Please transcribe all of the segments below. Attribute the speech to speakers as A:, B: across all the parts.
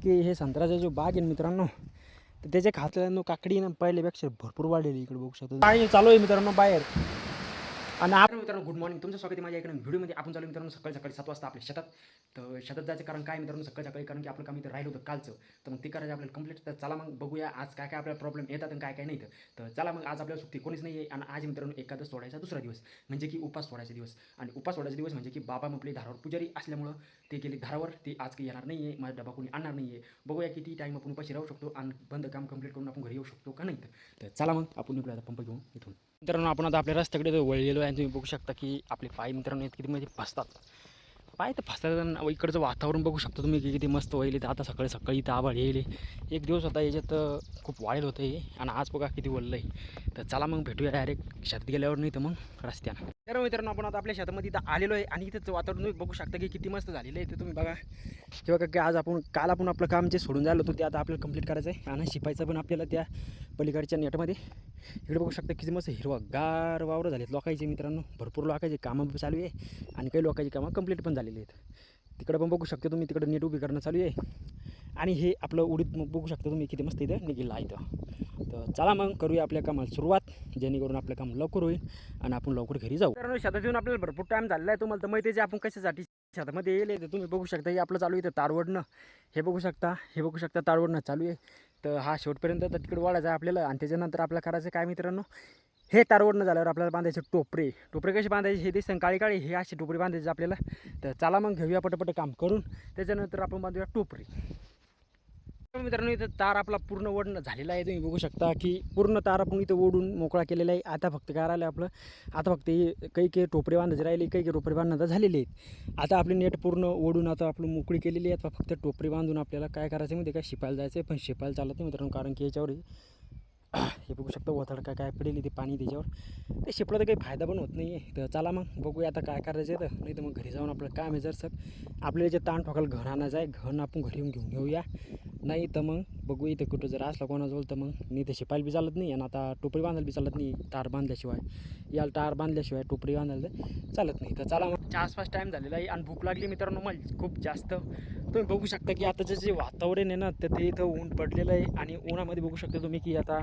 A: की हे संत्र्याचा जो बाग आहे ना मित्रांनो, तर त्याच्या खात्यानं काकडी ना पहिल्यापेक्षा भरपूर वाढलेली इकडे बघू शकतो. काय चालू आहे मित्रांनो बाहेर. आणि आपण मित्रांनो गुड मॉर्निंग, तुमचं स्वागत आहे माझ्या एका व्हिडिओमध्ये. आपण चालू मित्रांनो सकाळी 7 वाजता आपल्या शेतात. तर शेतात जायचं कारण काय मित्रांनो, सकाळी कारण की आपलं काम इथं राहिलं होतं कालचं, तर मग ते करायचं आपल्याला कंप्लीट. तर चला मग बघूया आज काय काय आपल्याला प्रॉब्लेम येतात आणि काय काय नाही. तर चला मग आज आपल्याला सुट्टी कोणीच नाही आहे आणि आज मित्रांनो एकादश सोडायचा दुसरा दिवस म्हणजे की उपास सोडायचा दिवस. आणि उपास सोडायचा दिवस म्हणजे की बाबा आपले धारावर पुजारी असल्यामुळं ते गेले धारावर, ते आज काही येणार नाही आहे, माझा डबा कोणी आणणार नाही आहे. बघूया किती टाईम आपण उपाशी राहू शकतो आणि बंद काम कंप्लीट करून आपण घरी येऊ शकतो का नाही. तर चला मग आपण निघूया आता पंप घेऊन इथून. मित्रांनो आपण आता आपल्या रस्त्याकडे वळलेलो आहे आणि तुम्ही बघू शकता की आपले पाय मित्रांनो किती मध्ये फसतात. पाय तर फसतात. इकडचं वातावरण बघू शकता तुम्ही की किती मस्त वळले. तर आता सकाळी सकाळी इथं आभाळ येईल. एक दिवस होता याच्यात खूप वाढेल होतं हे आणि आज बघा किती वळलं आहे. तर चला मग भेटूया डायरेक्ट शेतात गेल्यावर, नाही तर मग रस्त्यानं. तर मित्रांनो आपण आता आपल्या शेतामध्ये इथं आलेलो आहे आणि इथंच वातावरण तुम्ही बघू शकता की किती मस्त झालेलं आहे. तर तुम्ही बघा जेव्हा की आज काल आपण आपलं काम जे सोडून जायला होतं ते आता आपल्याला कंप्लीट करायचं आहे आणि शिपायचं पण आपल्याला त्या पलीकडच्या नेटमध्ये. इकडे बघू शकता किती मस्त हिरवागार वावरं झालेत लोकांचे मित्रांनो. भरपूर लोकांची कामं चालू आहे आणि काही लोकांची कामं कंप्लीट पण झालेली आहेत. तिकडं पण बघू शकता तुम्ही, तिकडं नेट उभी करणं चालू आहे आणि हे आपलं उडीद बघू शकता तुम्ही किती मस्त इथं निघेलं आहे इथं. तर चला मग करूया आपल्या कामाला सुरुवात, जेणेकरून आपलं काम लवकर होईल आणि आपण लवकर घरी जाऊ. तर शेतात येऊन आपल्याला भरपूर टाईम झालेला आहे. तुम्हाला तर माहिती आहे आपण कशासाठी शेतामध्ये येईल. तर तुम्ही बघू शकता हे आपलं चालू आहे इथं तारवडणं. हे बघू शकता तारवडणं चालू आहे. तर हा शेवटपर्यंत तर तिकडे वाढायचा आहे आपल्याला आणि त्याच्यानंतर आपल्याला करायचं काय मित्रांनो, हे तारवडणं झाल्यावर आपल्याला बांधायचे टोपरे. टोपरे कसे बांधायचे हे दिसतं काळी काळी, हे असे टोपरे बांधायचे आपल्याला. तर चला मग घेऊया पटपट काम करून, त्याच्यानंतर आपण बांधूया टोपरी. मित्रांनो इथं तार आपला पूर्ण ओढणं झालेला आहे. तुम्ही बघू शकता की पूर्ण तार आपण इथं ओढून मोकळा केलेला आहे. आता फक्त काय राहिलं आपलं, आता फक्त काही टोपरे बांधायचे राहिले, काही टोपरे बांधणं झालेले आहेत. आता आपली नेट पूर्ण ओढून आता आपलं मोकळी केलेली आहे. आता फक्त टोपरी बांधून आपल्याला काय करायचं म्हणजे काय शिपायला जायचं आहे. पण शिपायला चालत नाही मित्रांनो, कारण की याच्यावर हे बघू शकता वथड काय पडेल ते पाणी त्याच्यावर. ते शिपलं तर काही फायदा पण होत नाही आहे. तर चला मग बघूया आता काय करायचं आहे. तर नाही तर मग घरी जाऊन आपलं काम आहे जर सर आपल्याला जे ताण ठोकायला घन आणायचं आहे, घन आपण घरी येऊन घेऊन येऊया. नाही तर मग बघू इथं कुठं जर असला कोणाजवळ तर मग मी तर शिपायला बी चालत नाही आणि आता टोपरी बांधायला बी चालत नाही तार बांधल्याशिवाय. याला तार बांधल्याशिवाय टोपरी बांधायला चालत नाही. तर चला मग आसपास टाईम झालेला आहे आणि भूक लागली मित्रांनो मला खूप जास्त. तुम्ही बघू शकता की आताचं जे वातावरण आहे ना, तर ते इथं ऊन पडलेलं आहे आणि उन्हामध्ये बघू शकता तुम्ही की आता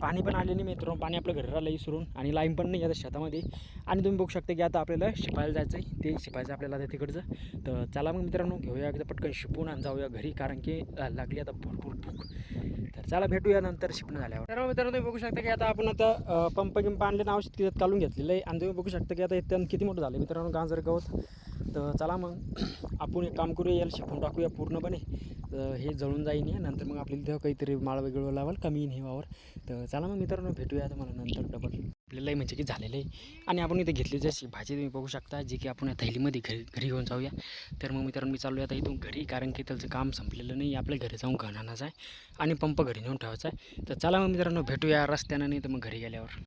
A: पाणी पण आले नाही मित्रांनो. पाणी आपल्या घरी राहिलं विसरून आणि लाईन पण नाही आता शेतामध्ये. आणि तुम्ही बघू शकता की आता आपल्याला शिपायला जायचं आहे, ते शिपायचं आपल्याला आता तिकडचं. तर चला मग मित्रांनो घेऊया एकदा पटकन शिपून आणि जाऊया घरी, कारण की लागली आता भरपूर भूक. तर चला भेटूया नंतर शिपणं झाल्यावर. तर मित्रांनो तुम्ही बघू शकता की आता आपण आता पंप गिंप आणले औषध तिथं काढून घेतलेलं आहे आणि तुम्ही बघू शकता की आता इथं किती मोठं झालं मित्रांनो गांजर गवत. तर चला मग आपण एक काम करूया, याला शिपून टाकूया पूर्णपणे. हे जळून जाईन या नंतर मग आपल्याला तेव्हा काहीतरी माळ वगैरे लावाल कमी येईन हे वावर. तर चला मग मित्रांनो भेटूया तुम्हाला नंतर डबल. आपल्यालाही म्हणजे की झालेलं आहे आणि आपण इथे घेतली जशी भाजी तुम्ही बघू शकता, जी की आपण थैलीमध्ये घरी घेऊन जाऊया. तर मग मित्रांनो मी चालू आहे आता इथून घरी, कारण की त्याचं काम संपलेलं नाही, आपल्या घरी जाऊन घन आणायचं आहे आणि पंप घरी नेऊन ठेवायचा आहे. तर चला मग मित्रांनो भेटूया रस्त्यानं, नाही तर मग घरी गेल्यावर.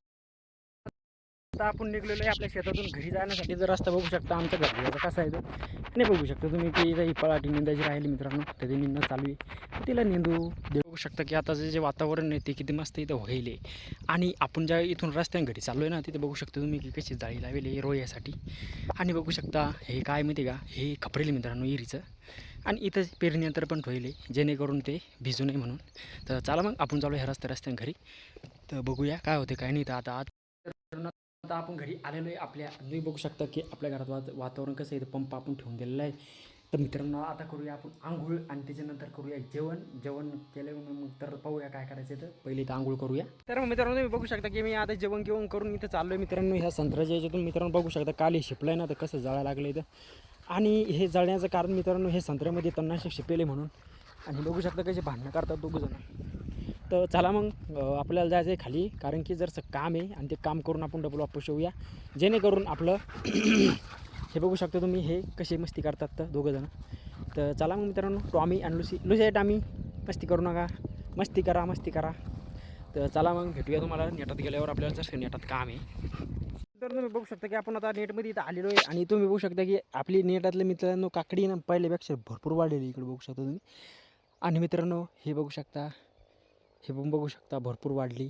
A: आता आपण निघलेलो आहे आपल्या शेतातून घरी जाण्यासाठी. जर रस्ता बघू शकता आमच्या घरी याचा कसा आहे तो नाही बघू शकता तुम्ही की इथं ही पळाटी निंदायची राहिली मित्रांनो, तर ते निंदणं चालू आहे. तिला निंदू बघू शकता की आता जे वातावरण आहे ते किती मस्त इथं व्हायले. आणि आपण ज्या इथून रस्त्याने घरी चाललो आहे ना, तिथे बघू शकता तुम्ही की कशी जाळी लावली रोयासाठी. आणि बघू शकता हे काय माहिती का, हे खपरेल मित्रांनो इरीचं. आणि इथं पेरणीनंतर पण ठेवले जेणेकरून ते भिजू नये म्हणून. तर चला मग आपण चालू ह्या रस्त्याने घरी. तर बघूया काय होते काय नाही. तर आता आपण घरी आलेलो आहे आपल्या. तुम्ही बघू शकता की आपल्या घरात वातावरण कसं आहे. पंप आपण ठेवून दिलेला आहे. तर मित्रांनो आता करूया आपण आंघोळ आणि त्याच्यानंतर करूया जेवण केलं मग तर पाहूया काय करायचं. तर पहिले तर आंघोळ करूया. तर मग मित्रांनो तुम्ही बघू शकता की मी आता जेवण करून इथं चाललो आहे मित्रांनो. ह्या संत्र्याच्या याच्यातून मित्रांनो बघू शकता काल हे शिपलं आहे ना, तर कसं जाळं लागलं इथं. आणि हे जळण्याचं कारण मित्रांनो हे संत्र्यामध्ये तणनाशक शिपेले म्हणून. आणि बघू शकता कसे भांडणं करतात दोघंजणं. तर चला मग आपल्याला जायचं आहे खाली, कारण की जरसं काम आहे आणि ते काम करून आपण डबल वापस येऊया, जेणेकरून आपलं हे बघू शकता तुम्ही हे कसे मस्ती करतात तर दोघंजणं. तर चला मग मित्रांनो टॉमी आणि लुसी आहे टॉमी, मस्ती करू नका, मस्ती करा. तर चला मग भेटूया तुम्हाला नेटात गेल्यावर. आपल्याला जर नेटात काम आहे तर तुम्ही बघू शकता की आपण आता नेटमध्ये इथं आलेलो आहे आणि तुम्ही बघू शकता की आपली नेटातले मित्रांनो काकडी ना पहिल्यापेक्षा भरपूर वाढलेली इकडे बघू शकता तुम्ही. आणि मित्रांनो हे बघू शकता, हे पण बघू शकता भरपूर वाढली.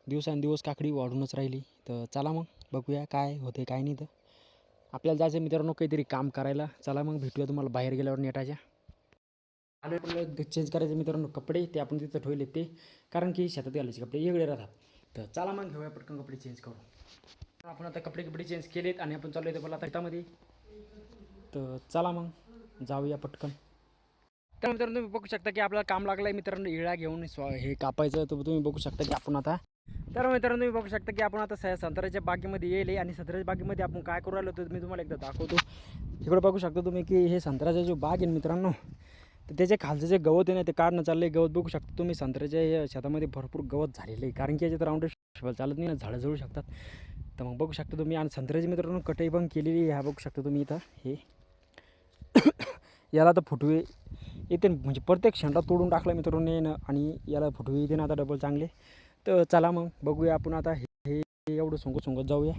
A: दिवसांदिवस काकडी वाढूनच राहिली. तर चला मग बघूया काय होते काय नाही. तर आपल्याला जायचं मित्रांनो काहीतरी काम करायला. चला मग भेटूया तुम्हाला बाहेर गेल्यावर नेटाच्या. आलो आपल्याला चेंज करायचे मित्रांनो कपडे ते आपण तिथं ठेवले ते, कारण की शेतात घालायचे कपडे वेगळे राहतात. तर चला मग घेऊया पटकन कपडे चेंज करू. आपण आता कपडे चेंज केलेत आणि आपण चालू आहे बोला आता शेतामध्ये. तर चला मग जाऊया पटकन. तर मित्रांनो तुम्ही बघू शकता की आपल्याला काम लागलं आहे मित्रांनो इळा घेऊन हे कापायचं. तर तुम्ही बघू शकता की आपण आता, तर मित्रांनो तुम्ही बघू शकता की आपण आता संत्र्याच्या बागेमध्ये येईल आणि संत्र्याच्या बागेमध्ये आपण काय करू राहिलो तर मी तुम्हाला एकदा दाखवतो. इकडे बघू शकता तुम्ही की हे संत्र्याचा जो बाग आहे मित्रांनो, तर त्याच्या खालचं जे गवत आहे ना ते काढणं चाललं आहे. गवत बघू शकता तुम्ही संत्र्याच्या या शेतामध्ये भरपूर गवत झालेलं आहे, कारण की याच्यात राऊंड चालत नाही ना, झाडं जळू शकतात. तर मग बघू शकता तुम्ही आणि संत्र्याची मित्रांनो कटाई पण केलेली आहे. ह्या बघू शकता तुम्ही इथं हे याला तर फुटवे येते म्हणजे प्रत्येक शेंडा तोडून टाकला मित्रांनो येणं आणि याला फुटवे येते ना आता डबल चांगले. तर चला मग बघूया आपण आता हे एवढं सोंगत जाऊया.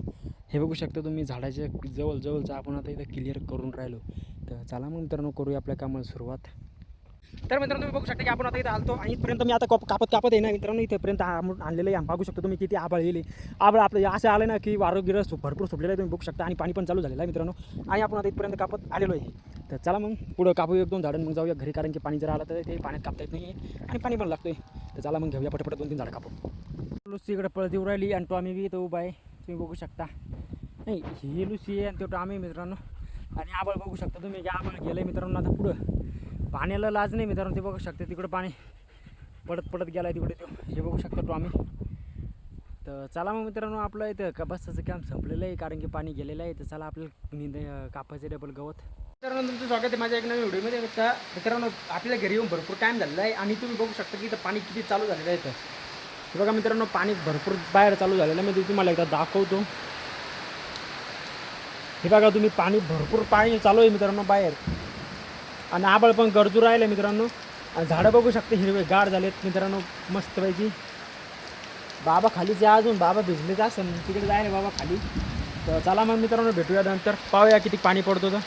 A: हे बघू शकता तुम्ही झाडाच्या जवळचा आपण आता इथं क्लिअर करून राहिलो. तर चला मग मित्रांनो करूया आपल्या कामाला सुरुवात. तर मित्रांनो तुम्ही बघू शकता की आपण आता इथं आलतो आणि इथपर्यंत मी आता कापत आहे ना मित्रांनो, इथेपर्यंत आणलेलं आहे. बघू शकता तुम्ही किती आभाळ येईल. आभाळ आपलं असं आलं ना की वारं गिरं भरपूर सुटलेलं आहे तुम्ही बघू शकता आणि पाणी पण चालू झालेलं आहे मित्रांनो. आणि आपण आता इथपर्यंत कापत आलेलो आहे. तर चला मग पुढं कापू 1-2 झाडं मग जाऊया घरी, कारण की पाणी जर आलं तर ते पाण्यात कापता येत नाही आणि पाणी पण लागतोय. तर चला मग घेऊया पटपट 2-3 झाडं कापू. लुसी इकडे पळत येऊ राहिली आणि टॉमी बी इथं उभा आहे तुम्ही बघू शकता. नाही ही लुसी आहे आणि तो टॉमी मित्रांनो. आणि आभाळ बघू शकता तुम्ही की आभाळ गेलं आहे मित्रांनो. आता पुढं पाण्याला लाज नाही मित्रांनो, ते बघू शकता तिकडं पाणी पडत गेला आहे तिकडे तो, हे बघू शकता टॉमी. तर चला मग मित्रांनो आपलं इथं कपासाचं काम संपलेलं आहे, कारण की पाणी गेलेलं आहे. तर चला आपल्याला कापायचं डबल गवत. मित्रांनो तुमचं स्वागत आहे माझ्या एक नवीन व्हिडिओमध्ये. तर मित्रांनो आपल्या घरी येऊन भरपूर टाईम झालेला आहे आणि तुम्ही बघू शकता की इथं पाणी किती चालू झालेलं आहे. इथं हे बघा मित्रांनो पाणी भरपूर बाहेर चालू झालेलं आहे. मी तुम्हाला एकदा दाखवतो. हे बघा तुम्ही भरपूर पाणी चालू आहे मित्रांनो बाहेर आणि आभाळ पण गरजू राहिलं आहे मित्रांनो. आणि झाडं बघू शकते हिरवे गाड झालेत मित्रांनो मस्तपैकी. बाबा खाली जे अजून बाबा भिजलेच असं तिकडे जायला बाबा खाली. तर चला मग मित्रांनो भेटूया नंतर, पाहूया किती पाणी पडतो तर.